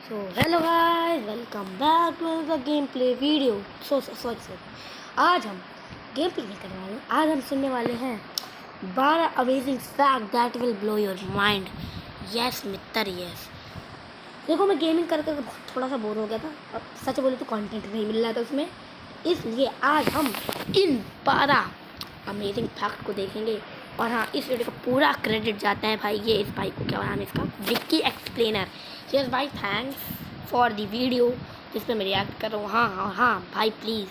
So hello guys, welcome back to another gameplay video. Sorry. आज हम game play नहीं करने वाले, आज हम सुनने वाले हैं 12 amazing fact that will blow your mind. Yes Mitra yes. देखो मैं गेमिंग करके थोड़ा सा बोर हो गया था और सच बोले तो कंटेंट नहीं मिल रहा था उसमें, इसलिए आज हम इन 12 अमेजिंग फैक्ट को देखेंगे. और हाँ, इस वीडियो का पूरा क्रेडिट जाता है भाई ये इस भाई को, क्या नाम है इसका, विक्की एक्सप्लेनर. यस भाई, थैंक्स फॉर द वीडियो जिस पर मैं रिएक्ट कर रहा हूँ. हाँ भाई प्लीज़,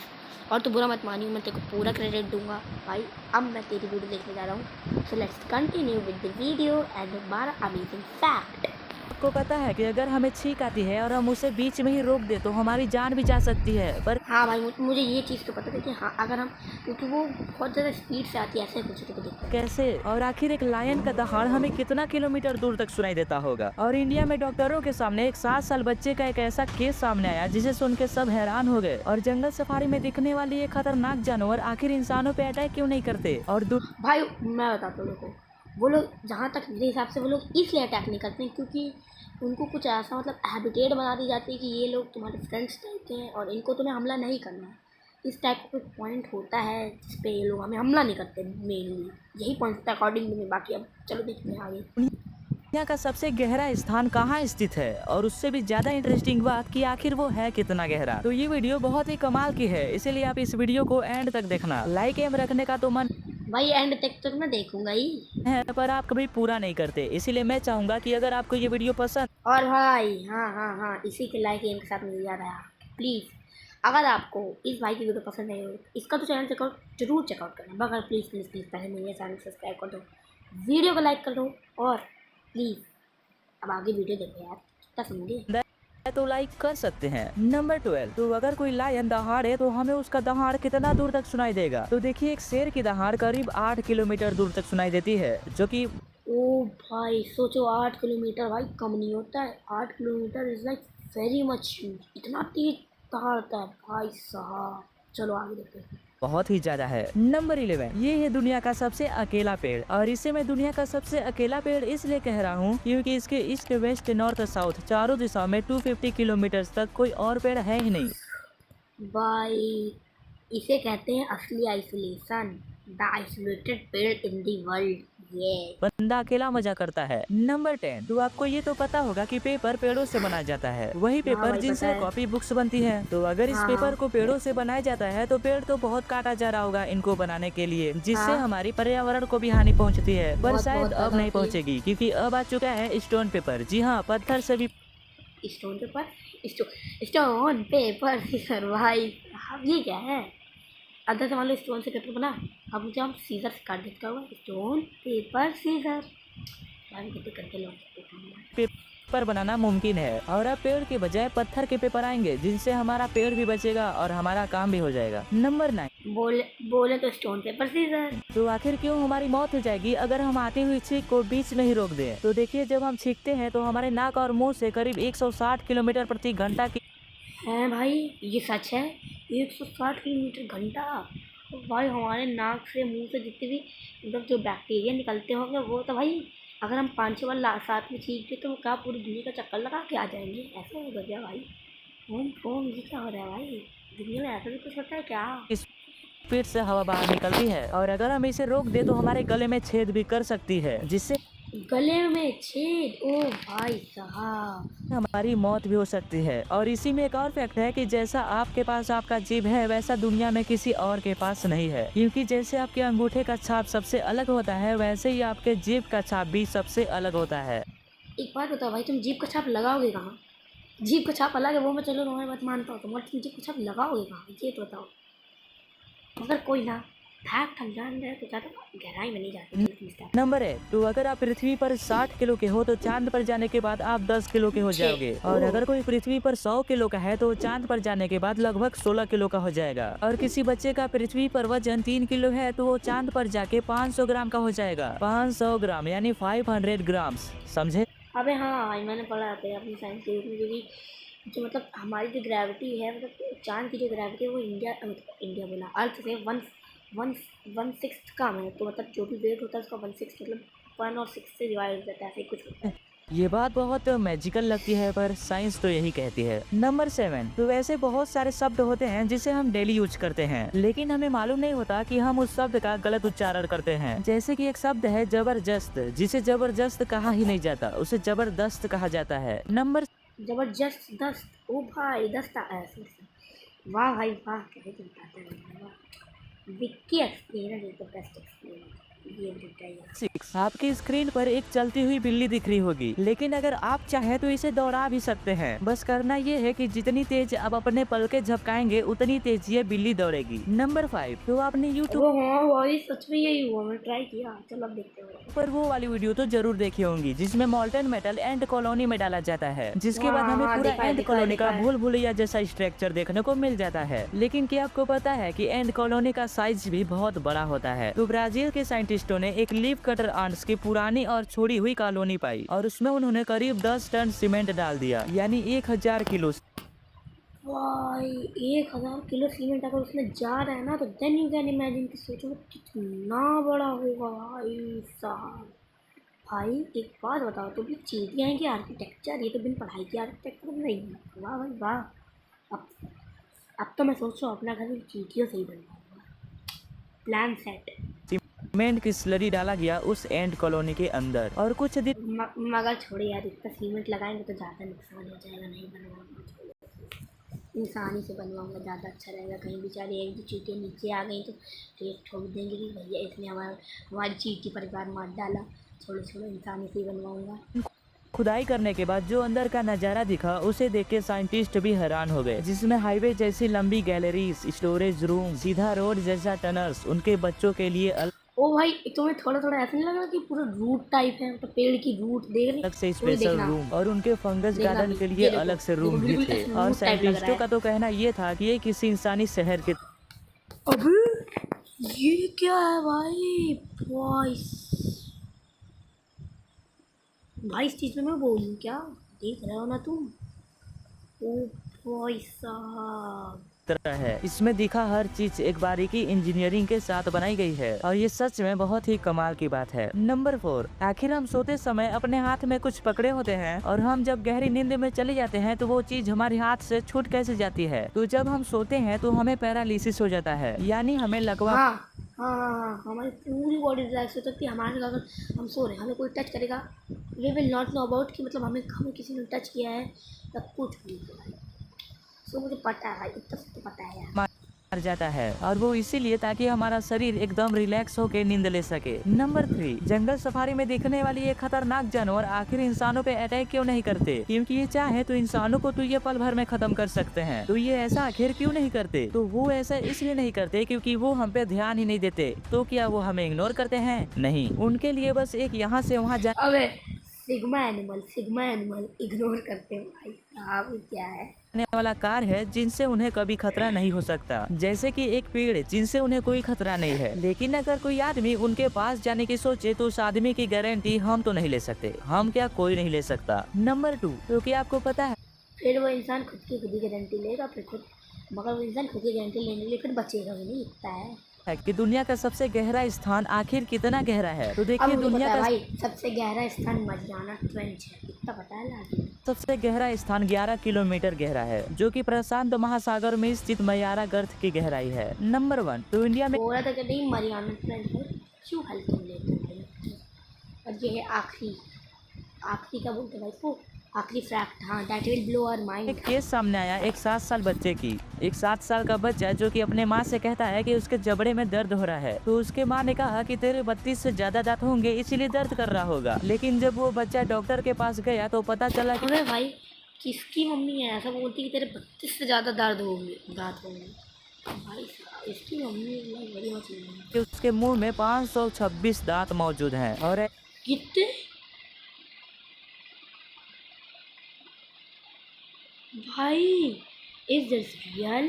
और तो बुरा मत मानियो, मैं तेरे को पूरा क्रेडिट दूंगा भाई. अब मैं तेरी वीडियो देखने जा रहा हूँ. So let's continue with the video and 12 amazing fact. आपको पता है कि अगर हमें छींक आती है और हम उसे बीच में ही रोक दे तो हमारी जान भी जा सकती है. पर हाँ भाई, मुझे ये चीज़ तो पता था कि हाँ, अगर हम, क्योंकि वो बहुत ज़्यादा स्पीड से आती है, ऐसे कुछ तो देखते हैं कैसे, और आखिर एक लायन का दहाड़ हमें कितना किलोमीटर दूर तक सुनाई देता होगा. और इंडिया में डॉक्टरों के सामने एक 7 साल बच्चे का एक ऐसा केस सामने आया जिसे सुन के सब हैरान हो गए. और जंगल सफारी में दिखने वाली ये खतरनाक जानवर आखिर इंसानों पे अटैक क्यों नहीं करते. और भाई मैं बताता हूँ देखो, वो लोग जहाँ तक मेरे हिसाब से वो लोग इसलिए अटैक नहीं करते हैं क्योंकि उनको कुछ ऐसा मतलब हैबिटेट बना दी जाती है कि ये लोग तुम्हारे फ्रेंड्स टाइप के हैं और इनको तुम्हें हमला नहीं करना है. इस टाइप का कोई पॉइंट होता है जिस पे ये लोग हमें हमला नहीं करते मेनली. यही पॉइंट होता है अकॉर्डिंग टू मी. बाकी अब चलो देखते हैं आगे. दुनिया का सबसे गहरा स्थान कहाँ स्थित है, और उससे भी ज्यादा इंटरेस्टिंग बात कि आखिर वो है कितना गहरा. तो ये वीडियो बहुत ही कमाल की है, इसीलिए आप इस वीडियो को एंड तक देखना. लाइक एम रखने का तो मन भाई एंड तक तो मैं देखूंगा ही. है, पर आप कभी पूरा नहीं करते, इसीलिए मैं चाहूंगा कि अगर आपको ये वीडियो पसंद. और भाई हाँ, इसी के लाइक एम के साथ मिल जा रहा है. प्लीज़ अगर आपको इस भाई की वीडियो पसंद नहीं हो इसका तो चैनल चेकआउट जरूर चेकआउट करना. मगर प्लीज़ पहले मेरे चैनल सब्सक्राइब कर दो, वीडियो को लाइक कर दो और प्लीज़ अब आगे वीडियो देखो यार, कितना समझे. तो लाइक कर सकते हैं. नंबर 12, तो अगर कोई लायन दहाड़े तो हमें उसका दहाड़ कितना दूर तक सुनाई देगा. तो देखिए, एक शेर की दहाड़ करीब 8 किलोमीटर दूर तक सुनाई देती है, जो कि ओ भाई सोचो, 8 किलोमीटर भाई कम नहीं होता है. 8 kilometre is like very much. इतना तेज दहाड़ता है भाई साहब. चलो आगे देखते हैं. बहुत ही ज्यादा है. नंबर 11, ये है दुनिया का सबसे अकेला पेड़. और इसे मैं दुनिया का सबसे अकेला पेड़ इसलिए कह रहा हूँ क्योंकि इसके ईस्ट, वेस्ट, नॉर्थ, साउथ चारों दिशाओं में 250 किलोमीटर तक कोई और पेड़ है ही नहीं. भाई इसे कहते हैं असली आइसोलेशन, द आइसोलेटेड पेड़ इन दी वर्ल्ड. ये बंदा अकेला मजा करता है. नंबर 10, तो आपको ये तो पता होगा कि पेपर पेड़ों से बनाया जाता है, वही हाँ पेपर भाई पता जिनसे है. कॉपी बुक्स बनती है. तो अगर इस हाँ पेपर को पेड़ों से बनाया जाता है तो पेड़ तो बहुत काटा जा रहा होगा इनको बनाने के लिए, जिससे हाँ हमारी पर्यावरण को भी हानि पहुंचती है. पर बहुत शायद बहुत अब ज़्यादा नहीं होती है. पहुंचेगी क्योंकि अब आ चुका है स्टोन पेपर. जी हाँ, पत्थर से भी. Stone paper, stone paper scissor भाई. अब ये क्या है, अदर से मान लो स्टोन से पेपर बना, अब मुझे हम सीजर से काट देता हुआ स्टोन पेपर सीजर. भाई कितने करके लोग पेपर बनाना मुमकिन है, और अब पेड़ के बजाय पत्थर के पेपर आएंगे जिनसे हमारा पेड़ भी बचेगा और हमारा काम भी हो जाएगा. नंबर 9, बोले बोले तो स्टोन पेपर सीजर. तो आखिर क्यों हमारी मौत हो जाएगी अगर हम आती हुई छींक को बीच में ही रोक दें. तो देखिए, जब हम छींकते हैं तो हमारे नाक और मुंह से करीब 160 किलोमीटर प्रति घंटा की है भाई, ये सच है. 160 किलोमीटर घंटा. तो भाई हमारे नाक से मुंह से जितने भी मतलब जो बैक्टीरिया निकलते होंगे वो तो भाई, अगर हम 5-6 बार साथ में छींक के तो क्या पूरी दुनिया का चक्कर लगा के आ जाएंगे. ऐसा हो गया भाई. ओम ओम ये क्या हो रहा है भाई, दुनिया में ऐसा भी कुछ होता है क्या. स्पीड से हवा बाहर निकलती है, और अगर हम इसे रोक दे तो हमारे गले में छेद भी कर सकती है, जिससे गले में छेद, ओ भाई साहब. हमारी मौत भी हो सकती है. और इसी में एक और फैक्ट है कि जैसा आपके पास आपका जीभ है वैसा दुनिया में किसी और के पास नहीं है, क्योंकि जैसे आपके अंगूठे का छाप सबसे अलग होता है वैसे ही आपके जीभ का छाप भी सबसे अलग होता है. एक बात बताओ भाई, तुम जीभ का छाप लगाओगे कहाँ. जीभ का छाप अलग है वो मैं चलो तुम्हारी बात मानता हूँ, तुम्हारे तुम जीभ का छाप लगाओगे कहाँ ये तो बताओ. मगर कोई ना, फैक्ट हम जान रहे तो ज़्यादा गहराई में नहीं जाते. नंबर 1, तो अगर आप पृथ्वी पर 60 किलो के हो तो चांद पर जाने के बाद आप 10 किलो के हो जाओगे. और अगर कोई पृथ्वी पर 100 किलो का है तो चांद पर जाने के बाद लगभग 16 किलो का हो जाएगा. और किसी बच्चे का पृथ्वी पर वजन 3 किलो है तो वो चांद पर जाके 500 ग्राम का हो जाएगा. 500 ग्राम यानी 500 ग्राम्स, समझे. अबे हाँ भाई, मैंने पढ़ा था अपनी साइंस के में, क्योंकि जो मतलब हमारी जो ग्रेविटी है, मतलब चांद की जो ग्रेविटी है वो इंडिया बोला अर्थ से वन 1/6 कम है. तो मतलब जो भी वेट होता है उसका 1/6 मतलब 1 और 6 से डिवाइड हो जाता है, ऐसे कुछ होता है. ये बात बहुत मैजिकल लगती है पर साइंस तो यही कहती है। नंबर 7, तो वैसे बहुत सारे शब्द होते हैं जिसे हम डेली यूज करते हैं, लेकिन हमें मालूम नहीं होता कि हम उस शब्द का गलत उच्चारण करते हैं। जैसे कि एक शब्द है जबरदस्त, जिसे जबरदस्त कहा ही नहीं जाता, उसे जबरदस्त कहा जाता है। नंबर जबरदस्त दस्त, ओ भाई दस्ता ऐसे। वाह भाई वाह, क्या तुम बताते हैं, वाह। Vicky explainer is the best explainer, ये बताइए। 6, आपकी स्क्रीन पर एक चलती हुई बिल्ली दिख रही होगी, लेकिन अगर आप चाहे तो इसे दौड़ा भी सकते हैं। बस करना ये है कि जितनी तेज आप अपने पलके झपकाएंगे उतनी तेज ये बिल्ली दौड़ेगी। नंबर 5, तो आपने यूट्यूब वो हाँ भाई सच में यही हुआ, मैं ट्राई किया। चलो अब देखते हैं। पर वो वाली वीडियो तो जरूर देखी होंगी जिसमें मॉल्टन मेटल एंड कॉलोनी में डाला जाता है, जिसके बाद हमें पूरा एंड कॉलोनी का भूल भुलैया जैसा स्ट्रक्चर देखने को मिल जाता है। लेकिन क्या आपको पता है कि एंड कॉलोनी का साइज भी बहुत बड़ा होता है? तो ब्राजील के साइंटिस्टों ने एक लीफ कटर आंट्स की पुरानी और छोड़ी हुई कॉलोनी पाई और उसमें उन्होंने करीब 10 टन सीमेंट डाल दिया, यानी 1000 किलो। भाई 1000 किलो सीमेंट अगर उसमें जा रहा है ना, तो देन यू कैन इमेजिन कि सोचो वो कितना बड़ा होगा भाई साहब। भाई एक बात बताओ, तो भी चींटियाँ हैं कि आर्किटेक्चर, ये तो बिन पढ़ाई की आर्किटेक्चर नहीं है। वाह भाई वाह। अब अब तो मैं सोच रहा हूँ अपना घर चींटियों से ही बनवाऊंगा। Plan set. सीमेंट की स्लरी डाला गया उस एंड कॉलोनी के अंदर और कुछ दिन मगर छोड़े यार, इतना सीमेंट लगाएंगे तो ज़्यादा नुकसान हो जाएगा, नहीं बनवाऊंगा। इंसानी से बनवाऊंगा, ज़्यादा अच्छा रहेगा। कहीं बेचारी एक दो चींटियाँ नीचे आ गई तो एक ठोक देंगे कि भैया इसने हमारी चींटी परिवार मार डाला। छोड़ो छोड़ो, इंसानी से ही बनवाऊंगा। खुदाई करने के बाद जो अंदर का नजारा दिखा उसे देख के साइंटिस्ट भी हैरान हो गए, जिसमें हाईवे जैसी लंबी गैलरीज, स्टोरेज रूम, सीधा रोड जैसा टनल्स, उनके बच्चों के लिए ओ भाई, तुम्हें थोड़ा थोड़ा ऐसा नहीं लग रहा कि पूरा रूट टाइप है, मतलब पेड़ की रूट देख रही? अलग से तो ये स्पेशल देखना, रूम और उनके फंगस देखना गार्डन भी, के ये लिए देखो, अलग से रूम देखो भी बिल्कुल थे। ऐसे और रूट टाइप लग रहा साइंटिस्टों है। का तो कहना ये था कि ये किसी इंसानी शहर के अबे ये क्या है भाई? भाई भाई इस चीज़ में मैं बोलूँ क्या? देख रहे हो ना तुम? ओ भाई साहब। तरह है। इसमें दिखा हर चीज एक बारीकी इंजीनियरिंग के साथ बनाई गई है और ये सच में बहुत ही कमाल की बात है। नंबर 4, आखिर हम सोते समय अपने हाथ में कुछ पकड़े होते हैं और हम जब गहरी नींद में चले जाते हैं तो वो चीज हमारे हाथ से छूट कैसे जाती है? तो जब हम सोते हैं तो हमें पैरालिसिस हो जाता है, यानी हमें लगवा हाँ हाँ हाँ हाँ, हमारी पूरी बॉडी रिलैक्स हो सकती है। हमारे अगर हम सो रहे हैं, हमें कोई टच करेगा, we will not know about कि मतलब हमें किसी ने टच किया है या कुछ भी। सो मुझे पता है भाई, इतना तो पता है यार। मर जाता है और वो इसीलिए ताकि हमारा शरीर एकदम रिलैक्स होकर नींद ले सके। नंबर 3, जंगल सफारी में दिखने वाली ये खतरनाक जानवर आखिर इंसानों पे अटैक क्यों नहीं करते? क्योंकि ये चाहे तो इंसानों को तो ये पल भर में खत्म कर सकते हैं, तो ये ऐसा आखिर क्यों नहीं करते? तो वो ऐसा इसलिए नहीं करते क्योंकि वो हम पे ध्यान ही नहीं देते। तो क्या वो हमें इग्नोर करते हैं? नहीं, उनके लिए बस एक यहाँ से वहाँ अबे सिग्मा एनिमल इग्नोर करते हैं भाई साहब, ये क्या है? वाला कार है जिनसे उन्हें कभी खतरा नहीं हो सकता, जैसे कि एक पेड़ जिनसे उन्हें कोई खतरा नहीं है। लेकिन अगर कोई आदमी उनके पास जाने की सोचे तो उस आदमी की गारंटी हम तो नहीं ले सकते। हम क्या, कोई नहीं ले सकता। नंबर 2, तो क्या आपको पता है फिर वो इंसान खुद की गारंटी लेगा, फिर खुद, मगर वो इंसान खुद की गारंटी लेने के लिए फिर बचेगा भी नहीं, इतना है। कि दुनिया का सबसे गहरा स्थान आखिर कितना गहरा है? तो अब देखिए मुझे दुनिया पता है का भाई, सबसे गहरा स्थान मरियाना ट्रेंच है, इतना पता है लागी। सबसे गहरा स्थान 11 किलोमीटर गहरा है, जो कि प्रशांत महासागर में स्थित मयारा गर्त की गहराई है। नंबर 1, तो इंडिया में बोला था कि नहीं मरियाना ट्रेंच है, क्यों हल्के में लेते हैं भाई? और ये है आखिरी का बोलते हैं भाई इसको, आखिरी फैक्ट, हाँ, that will blow our mind. एक केस सामने आया एक 7 साल बच्चे की। एक 7 साल का बच्चा जो कि अपने माँ से कहता है कि उसके जबड़े में दर्द हो रहा है, तो उसके माँ ने कहा कि तेरे 32 से ज्यादा दांत होंगे इसीलिए दर्द कर रहा होगा। लेकिन जब वो बच्चा डॉक्टर के पास गया तो पता चला कि अरे भाई किसकी मम्मी है ऐसा बोलती कि तेरे 32 से ज़्यादा दांत होंगे? भाई साहब, इसकी मम्मी मतलब बड़ी मछली है। उसके मुंह में 526 दांत मौजूद हैं और कितने? भाई इज दिस रियल?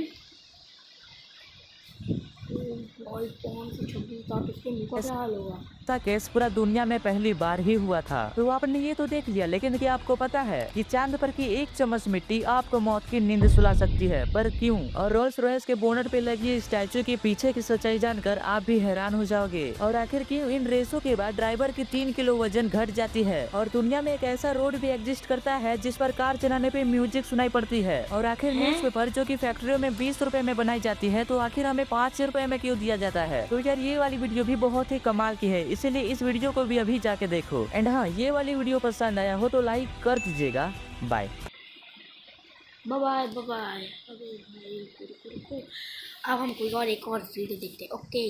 भाई 526 दांत, उसके मुंह का क्या हाल होगा? ऐसा केस पूरा दुनिया में पहली बार ही हुआ था। तो आपने ये तो देख लिया, लेकिन क्या आपको पता है कि चांद पर की एक चम्मच मिट्टी आपको मौत की नींद सुला सकती है? पर क्यों? और रोल्स रॉयस के बोनट पे लगी स्टैचू के पीछे की सच्चाई जानकर आप भी हैरान हो जाओगे। और आखिर क्यों इन रेसों के बाद ड्राइवर की 3 किलो वजन घट जाती है? और दुनिया में एक ऐसा रोड भी एग्जिस्ट करता है जिस पर कार चलाने पे म्यूजिक सुनाई पड़ती है। और आखिर न्यूज़पेपर जो कि फैक्ट्रियों में 20 रुपए में बनाई जाती है, तो आखिर हमें 5 रुपए में क्यों दिया जाता है? तो यार ये वाली वीडियो भी बहुत ही कमाल की है, इसीलिए इस वीडियो को भी अभी जाके देखो। एंड हाँ, ये वाली वीडियो पसंद आया हो तो लाइक कर दीजिएगा। Bye bye bye bye. अब हम कोई और एक और वीडियो देखते हैं। ओके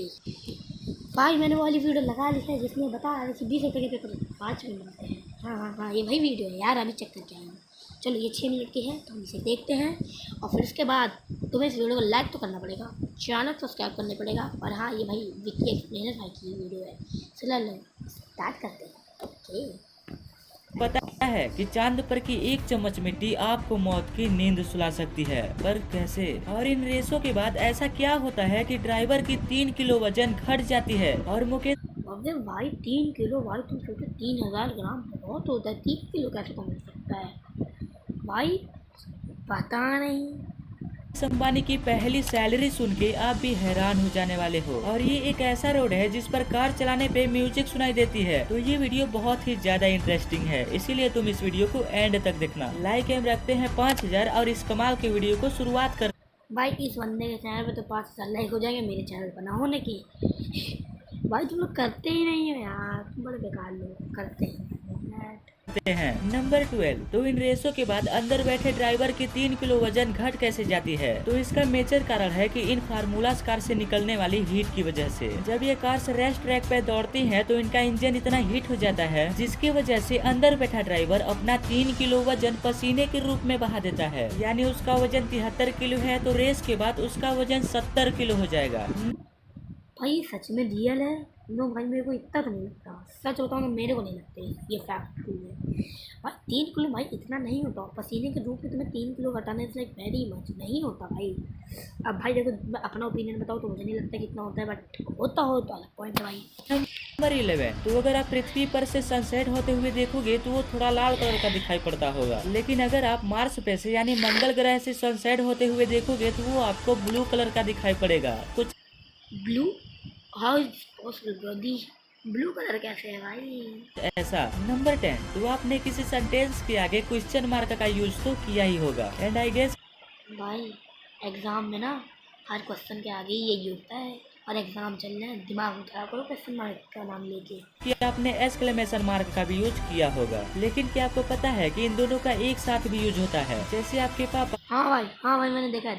भाई, मैंने वो वाली वीडियो लगा ली है जिसमें बता रहे कि 20 रुपये के पेपर 5 मिनट मिलते हैं। हाँ, ये वही वीडियो है यार, अभी चेक करके आए हैं। चलो, ये 6 मिनट की है तो हम इसे देखते हैं। और फिर उसके बाद तुम्हें इस वीडियो को लाइक तो करना पड़ेगा, चैनल सब्सक्राइब करना पड़ेगा। और हाँ, ये भाई विक्की एक्सप्लेनर भाई की वीडियो है। चलो स्टार्ट करते हैं। ओके, पता है कि चांद पर की एक चम्मच मिट्टी आपको मौत की नींद सुला सकती है, पर कैसे? और इन रेसों के बाद ऐसा क्या होता है कि ड्राइवर की 3 किलो वजन घट जाती है? और मुकेश अबे भाई 3 किलो, भाई तुम सोचो 3000 ग्राम बहुत होता है, 3 किलो कैसे कम हो सकता है भाई? पता नहीं। अंबानी की पहली सैलरी सुन के आप भी हैरान हो जाने वाले हो। और ये एक ऐसा रोड है जिस पर कार चलाने पे म्यूजिक सुनाई देती है। तो ये वीडियो बहुत ही ज्यादा इंटरेस्टिंग है, इसीलिए तुम इस वीडियो को एंड तक देखना। लाइक एम रखते हैं 5000 और इस कमाल के वीडियो को शुरुआत कर। भाई इस बंदे के चैनल पे तो 5,000 लाइक हो जाएंगे, मेरे चैनल पर ना होने की। भाई तुम लोग करते ही नहीं हो यार, तुम बड़े बेकार लोग करते हैं। हैं नंबर 12। तो इन रेसों के बाद अंदर बैठे ड्राइवर की 3 किलो वजन घट कैसे जाती है? तो इसका मेजर कारण है कि इन फार्मूलास कार से निकलने वाली हीट की वजह से। जब ये कार रेस ट्रैक पे दौड़ती हैं, तो इनका इंजन इतना हीट हो जाता है जिसकी वजह से अंदर बैठा ड्राइवर अपना 3 किलो वजन पसीने के रूप में बहा देता है। यानी उसका वजन 73 किलो है, तो रेस के बाद उसका वजन 70 किलो हो जाएगा। भाई सच में रियल है? नो भाई, मेरे को इतना तो नहीं लगता। सच बताऊँ तो मेरे को नहीं लगता ये फैक्ट ट्रू है। भाई 3 किलो भाई इतना नहीं होता, पसीने के रूप में तुम्हें 3 किलो घटाने से वेरी मच नहीं होता भाई। अब भाई देखो, मैं अपना ओपिनियन बताऊँ तो मुझे नहीं लगता कितना होता है, बट होता हो तो अलग पॉइंट है भाई। नंबर 11। तो अगर आप पृथ्वी पर से सनसेट होते हुए देखोगे तो वो थोड़ा लाल कलर का दिखाई पड़ता होगा, लेकिन अगर आप मार्स पे से यानी मंगल ग्रह से सनसेट होते हुए देखोगे तो वो आपको ब्लू कलर का दिखाई पड़ेगा। कुछ blue? How is possible bro? Blue colour कैसे है भाई? ऐसा। नंबर 10। तो आपने किसी सेंटेंस के आगे क्वेश्चन मार्क का यूज तो किया ही होगा, एंड आई गेस भाई एग्ज़ाम में ना हर क्वेश्चन के आगे यही होता है, और एग्ज़ाम चल रहा है, दिमाग उठा करो क्वेश्चन मार्क का नाम लेके। कि आपने एक्सक्लेमेशन मार्क का भी यूज किया होगा, लेकिन क्या आपको पता है कि इन दोनों का एक साथ भी यूज होता है? जैसे आपके पापा हाँ भाई मैंने देखा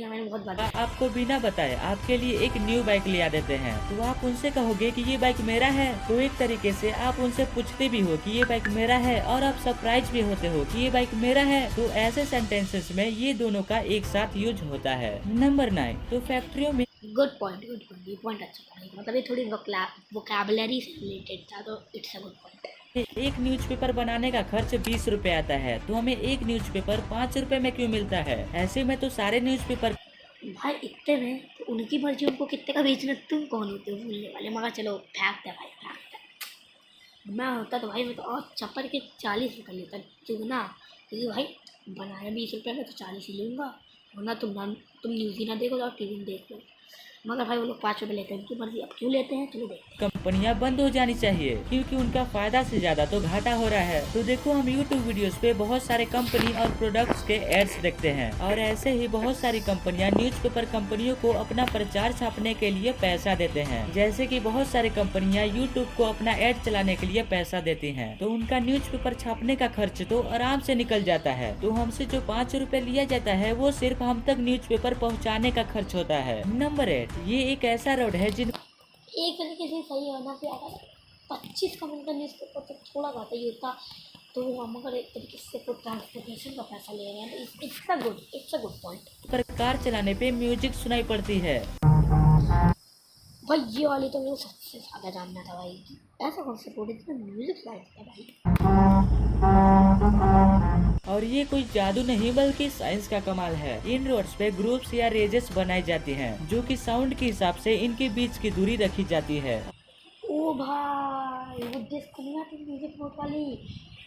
मैंने बहुत बार। आपको बिना बताए आपके लिए एक न्यू बाइक ले आ देते हैं, तो आप उनसे कहोगे कि ये बाइक मेरा है। तो एक तरीके से आप उनसे पूछते भी हो कि ये बाइक मेरा है, और आप सरप्राइज भी होते हो कि ये बाइक मेरा है। तो ऐसे सेंटेंसेस में ये दोनों का एक साथ यूज होता है। नंबर 9। तो फैक्ट्रियों में गुड पॉइंट, ये पॉइंट अच्छा था। मतलब ये थोड़ी वोकैबुलरी से रिलेटेड था, तो इट्स अ गुड पॉइंट। एक न्यूज़पेपर बनाने का खर्च 20 रुपए आता है, तो हमें एक न्यूज़पेपर 5 रुपए में क्यों मिलता है? ऐसे में तो सारे न्यूज़पेपर भाई इतने में तो उनकी मर्जी, उनको कितने का बेचना, तुम कौन होते हो बोलने वाले? मगर चलो फैक्ट है भाई, फैक्ट है। मैं होता तो भाई मैं तो और चप्पल के 40 रुपये लेता चुगना, क्योंकि भाई बनाया 20 रुपये में तो 40 ही लूँगा। वरना तुम न्यूज़ ही ना देखो तो टी वी देख लो। मगर भाई वो लोग 5 रुपये लेते हैं, उनकी मर्जी, अब क्यों लेते हैं चलो देखते हैं। कंपनियां बंद हो जानी चाहिए, क्योंकि उनका फायदा से ज्यादा तो घाटा हो रहा है। तो देखो, हम YouTube वीडियोस पे बहुत सारे कंपनी और प्रोडक्ट्स के एड्स देखते हैं, और ऐसे ही बहुत सारी कंपनियां न्यूज़पेपर कंपनियों को अपना प्रचार छापने के लिए पैसा देते हैं। जैसे कि बहुत सारी कंपनियां YouTube को अपना एड चलाने के लिए पैसा देती हैं, तो उनका न्यूज़पेपर छापने का खर्च तो आराम से निकल जाता है। तो हमसे जो 5 रुपए लिया जाता है वो सिर्फ हम तक न्यूज़पेपर पहुँचाने का खर्च होता है। नंबर 8। ये एक ऐसा रोड है जिन एक तरीके से सही है ना, फिर अगर 25 का मिलता न्यूज़पेपर तो थोड़ा घाटा ही होता। तो हम अगर एक तरीके से तो ट्रांसपोर्टेशन का पैसा ले रहे हैं, तो इट्स अ गुड पॉइंट। पर कार चलाने पे म्यूजिक सुनाई पड़ती है। भाई ये वाली तो मुझे सबसे ज़्यादा जानना था भाई, ऐसा कौन सा रोड जिसमें म्यूजिक सुनाई देता भाई? और ये कोई जादू नहीं बल्कि साइंस का कमाल है। इन रोड्स पे ग्रुप्स या रेजेस बनाई जाती हैं, जो कि साउंड के हिसाब से इनके बीच की दूरी रखी जाती है। ओ ओ भाई वो डिस्क नहीं आती म्यूजिक नोट वाली,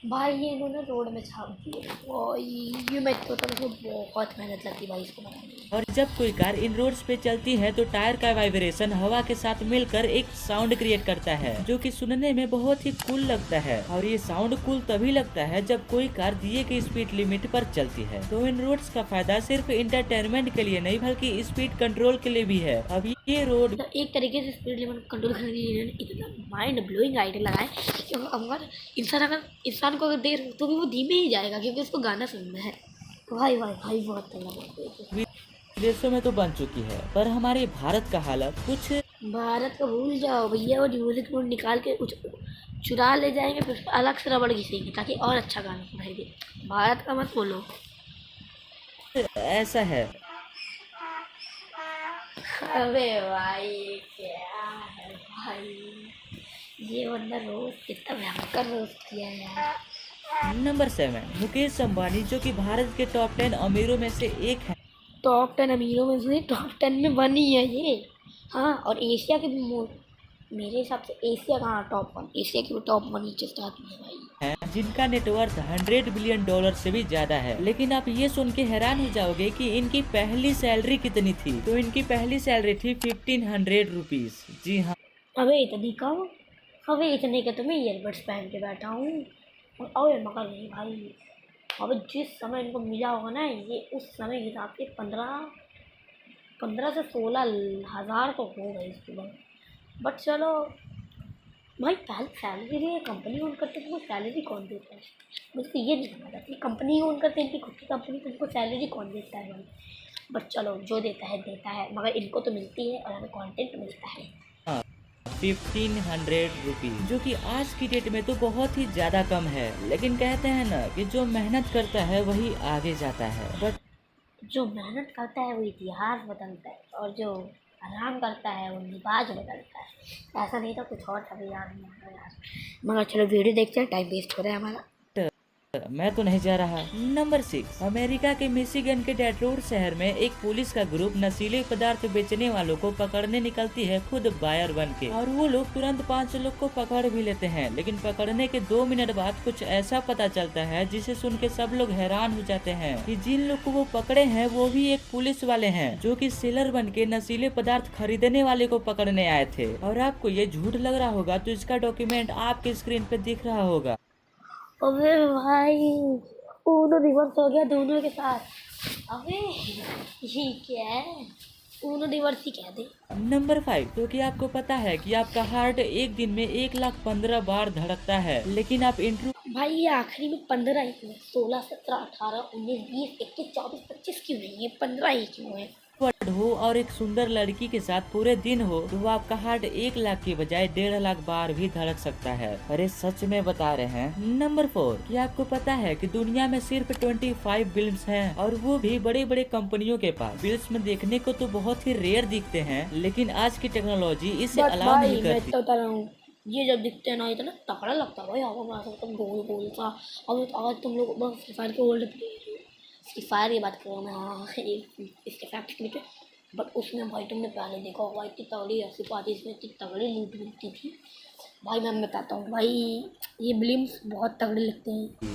भाई ये इन्होंने रोड में छाप दी है। ओ ये मैं तो बहुत मेहनत लगती भाई इसको बनाने में। और जब कोई कार इन रोड्स पे चलती है तो टायर का वाइब्रेशन हवा के साथ मिलकर एक साउंड क्रिएट करता है जो कि सुनने में बहुत ही कूल लगता है। और ये साउंड कूल तभी लगता है जब कोई कार दिए की स्पीड लिमिट पर चलती है। तो इन रोड्स का फायदा सिर्फ इंटरटेनमेंट के लिए नहीं बल्कि स्पीड कंट्रोल के लिए भी है। अब ये रोड मतलब एक तरीके से स्पीड लिमिट कंट्रोल करने के लिए इन्होंने इतना माइंड ब्लोइंग आइडिया लगाए कि अगर इंसान को अगर देर तो भी वो धीमे ही जाएगा क्योंकि उसको गाना सुनना है। भाई भाई भाई बहुत तगड़ा। विदेशों में तो बन चुकी है पर हमारे भारत का हालत कुछ भारत का भूल जाओ भैया, वो म्यूजिक नोट निकाल के चुरा ले जाएंगे फिर उसको अलग से रबड़ घिसेंगे ताकि और अच्छा गाना सुनाई दे। भारत का मत बोलो। ऐसा है। अबे भाई क्या है भाई, ये बंदा रोज कितना भयंकर रोज किया है यार। नंबर 7 मुकेश अंबानी जो कि भारत के टॉप 10 अमीरों में से एक है। टॉप 10 अमीरों में से टॉप 10 में वन ही है ये। हाँ और एशिया के भी मेरे हिसाब से एशिया का टॉप 1, एशिया की भी टॉप 1 नीचे स्टार्ट में है भाई। जिनका नेटवर्थ $100 बिलियन से भी ज्यादा है। लेकिन आप ये सुन के हैरान हो जाओगे कि इनकी पहली सैलरी कितनी थी। तो इनकी पहली सैलरी थी 1500 रुपीज। जी हाँ। अबे इतनी कम, अबे इतने का तो मैं ईयरबड्स पहन के बैठा हूँ। और अबे मगर नहीं भाई, अबे जिस समय इनको मिला होगा ना ये उस समय के हिसाब से 15 से 16 हज़ार तो हो गए इसके बाद। बट चलो भाई, पहले सैलरी दे कंपनी ओन करते हैं, तुमको सैलरी कौन देता है? मुझे तो ये नहीं समझ आता कि कंपनी ओन करते हैं, इनकी खुद की कंपनी, तुमको सैलरी कौन देता है भाई? बट चलो जो देता है देता है, मगर इनको तो मिलती है और हमें कंटेंट मिलता है। 1500 रुपीज जो कि आज की डेट में तो बहुत ही ज्यादा कम है। लेकिन कहते हैं ना कि जो मेहनत करता है वही आगे जाता है। बट जो मेहनत करता है वो इतिहास बदलता है और जो आराम करता है वो लिबाज बदलता है। ऐसा नहीं था, कुछ और था याद नहीं आ रहा यार। मगर चलो वीडियो देखते हैं, टाइम वेस्ट हो रहा है हमारा। मैं तो नहीं जा रहा। नंबर 6 अमेरिका के मिशिगन के डेट्रोइट शहर में एक पुलिस का ग्रुप नशीले पदार्थ बेचने वालों को पकड़ने निकलती है खुद बायर बन के। और वो लोग तुरंत 5 लोग को पकड़ भी लेते हैं। लेकिन पकड़ने के 2 मिनट बाद कुछ ऐसा पता चलता है जिसे सुन के सब लोग हैरान हो जाते हैं कि जिन लोग को वो पकड़े हैं वो भी एक पुलिस वाले हैं जो कि सेलर बन के नशीले पदार्थ खरीदने वाले को पकड़ने आए थे। और आपको ये झूठ लग रहा होगा तो इसका डॉक्यूमेंट आपके स्क्रीन पे दिख रहा होगा। अबे भाई ऊनो रिवर्स हो गया दोनों के साथ। अबे ये क्या है, ऊनो रिवर्स ही कह दे। नंबर 5 क्योंकि आपको पता है कि आपका हार्ट एक दिन में 1,15,000 बार धड़कता है। लेकिन आप इंटरव्यू भाई ये आखिरी में 15 ही क्यों है? 16, 17, 18, 19, 20, 21, 24, 25 क्यों नहीं है? 15 ही क्यों है? हो और एक सुंदर लड़की के साथ पूरे दिन हो तो वो आपका हार्ट 1,00,000 की बजाय 1,50,000 बार भी धड़क सकता है। अरे सच में बता रहे हैं। नंबर 4 कि आपको पता है कि दुनिया में सिर्फ 25 बिल्स हैं और वो भी बड़े बड़े कंपनियों के पास। बिल्स में देखने को तो बहुत ही रेयर दिखते हैं लेकिन आज की टेक्नोलॉजी इसे अलाउ नहीं करती। मैं बता रहा हूँ, ये जब दिखते हैं ना इतना तगड़ा लगता है भाई। गोल गोल सा। अब आज तुम लोग बस फ्री फायर के ओल्ड प्लेयर हो, फ्री फायर की बात कर रहा हूँ मैं। हाँ इसके फैक्ट क्लिप है। बट उसमें भाई तुमने पहले देखा होगा इतनी तगड़ी ऐसी पाती, इसमें इतनी तगड़ी लूट मिलती थी भाई। मैं बताता हूँ भाई, ये ब्लिम्स बहुत तगड़े लगते हैं।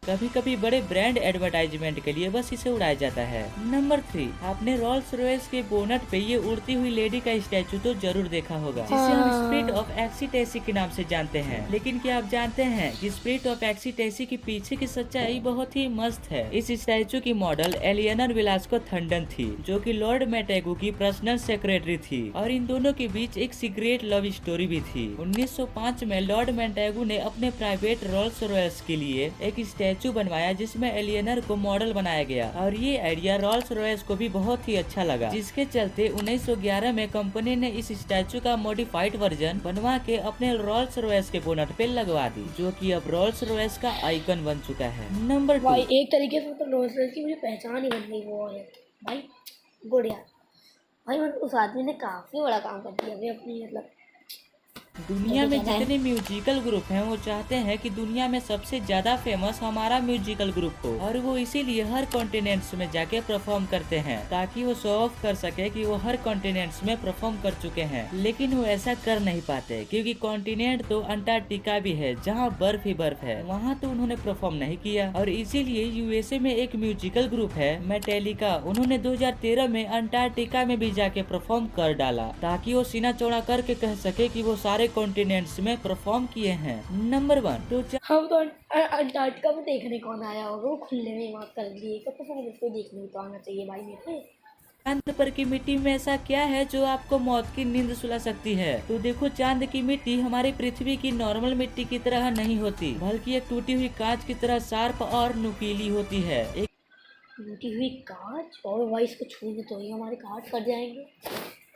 कभी कभी बड़े ब्रांड एडवर्टाइजमेंट के लिए बस इसे उड़ाया जाता है। नंबर 3 आपने रोल्स रॉयस के बोनट पे ये उड़ती हुई लेडी का स्टैचू तो जरूर देखा होगा जिसे हम स्पिरिट ऑफ एक्सीटेसी के नाम से जानते हैं। लेकिन क्या आप जानते हैं कि स्पिरिट ऑफ एक्सीटेसी के पीछे की सच्चाई बहुत ही मस्त है। इस स्टैचू की मॉडल एलियनर वेलास्को थंडन थी जो कि लॉर्ड मैटेगू की पर्सनल सेक्रेटरी थी और इन दोनों के बीच एक सीक्रेट लव स्टोरी भी थी। 1905 में लॉर्ड मैटेगू ने अपने प्राइवेट रोल्स रॉयस के लिए एक स्टैचू बनवाया जिसमें एलियनर को मॉडल बनाया गया और ये आइडिया रोल्स रॉयस को भी बहुत ही अच्छा लगा, जिसके चलते 1911 में कंपनी ने इस स्टैचू का मॉडिफाइड वर्जन बनवा के अपने रोल्स रॉयस के बोनट पे लगवा दी जो कि अब रोल्स रॉयस का आइकन बन चुका है। नंबर 2 भाई एक तरीके से तो रोल्स रॉयस की मुझे पहचान ही बन गई वो है भाई। गुड यार भाई, उस आदमी ने काफी बड़ा काम कर दिया भाई अपनी मतलब दुनिया में जैसे कहना है। जितने म्यूजिकल ग्रुप हैं वो चाहते हैं कि दुनिया में सबसे ज्यादा फेमस हमारा म्यूजिकल ग्रुप हो, और वो इसीलिए हर कॉन्टिनेंट्स में जाके परफॉर्म करते हैं ताकि वो शो ऑफ कर सके कि वो हर कॉन्टिनेंट्स में परफॉर्म कर चुके हैं। लेकिन वो ऐसा कर नहीं पाते क्योंकि कॉन्टिनेंट तो अंटार्कटिका भी है जहाँ बर्फ ही बर्फ है, वहाँ तो उन्होंने परफॉर्म नहीं किया। और इसीलिए यूएसए में एक म्यूजिकल ग्रुप है मेटालिका, उन्होंने 2013 में अंटार्कटिका में भी जाके परफॉर्म कर डाला ताकि वो सीना चौड़ा करके कह सके कि वो सारे कॉन्टिनेंट्स में परफॉर्म किए हैं। नंबर 1 तो हम तो अंटार्कटिका में देखने कौन आया होगा, वो खुले में वहाँ कर दिए, कब तो मुझको देखने तो आना चाहिए भाई मेरे। चांद पर की मिट्टी में ऐसा क्या है जो आपको मौत की नींद सुला सकती है? तो देखो, चांद की मिट्टी हमारी पृथ्वी की नॉर्मल मिट्टी की तरह नहीं होती, बल्कि एक टूटी हुई कांच की तरह शार्प और नुकीली होती है। एक टूटी हुई कांच, और भाई इसको छूने तो ही हमारे कांच कट जाएंगे।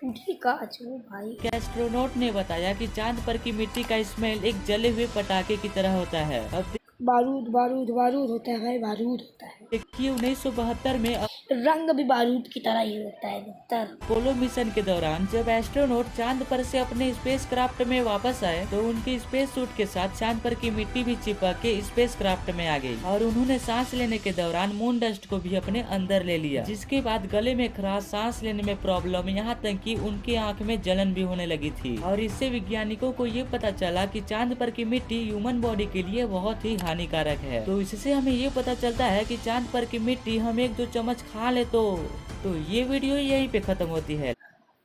टूटी हुई कांच, वो भाई। एस्ट्रोनॉट ने बताया कि चांद पर की मिट्टी का स्मेल एक जले हुए पटाखे की तरह होता है। अब बारूद बारूद बारूद होता है भाई, बारूद होता है। देखिए 1972 में रंग भी बारूद की तरह ही होता है मित्र। अपोलो मिशन के दौरान जब एस्ट्रोनॉट चांद पर से अपने स्पेस क्राफ्ट में वापस आए तो उनके स्पेस सूट के साथ चांद पर की मिट्टी भी चिपक के स्पेस क्राफ्ट में आ गई, और उन्होंने सांस लेने के दौरान मून डस्ट को भी अपने अंदर ले लिया, जिसके बाद गले में खराश, सांस लेने में प्रॉब्लम, यहाँ तक कि उनकी आंख में जलन भी होने लगी थी। और इससे वैज्ञानिकों को ये पता चला कि चांद पर की मिट्टी ह्यूमन बॉडी के लिए बहुत ही हानिकारक है। तो इससे हमें ये पता चलता है कि चांद पर की मिट्टी हम 1-2 चम्मच खा ले तो ये वीडियो यहीं पे खत्म होती है।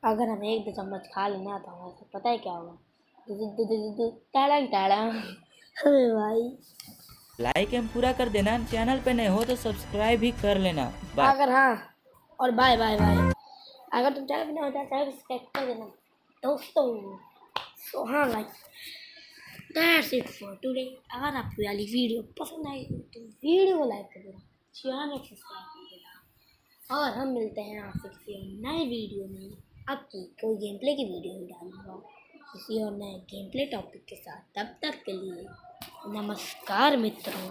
अगर हम 1-2 चम्मच खा लेना तो हमें पता है क्या होगा, टाड़ंग टाड़ंग। अरे भाई, लाइक एम पूरा कर देना, चैनल पे नए हो तो सब्सक्राइब भी कर लेना। बाय। अगर हाँ, और बाय बाय बाय। अगर तुम चैनल पे नए हो तो चैनल को सब्सक्राइब कर देना दोस्तों। सो हाँ guys, that's it for today. अगर आपको वाली वीडियो पसंद आई तो वीडियो को लाइक कर देना, चैनल को सब्सक्राइब कर देना, और हम मिलते हैं आपसे किसी और नए वीडियो में। अब की कोई गेम प्ले की वीडियो ही डालूंगा किसी और नए गेम प्ले टॉपिक के साथ। तब तक के लिए नमस्कार मित्रों।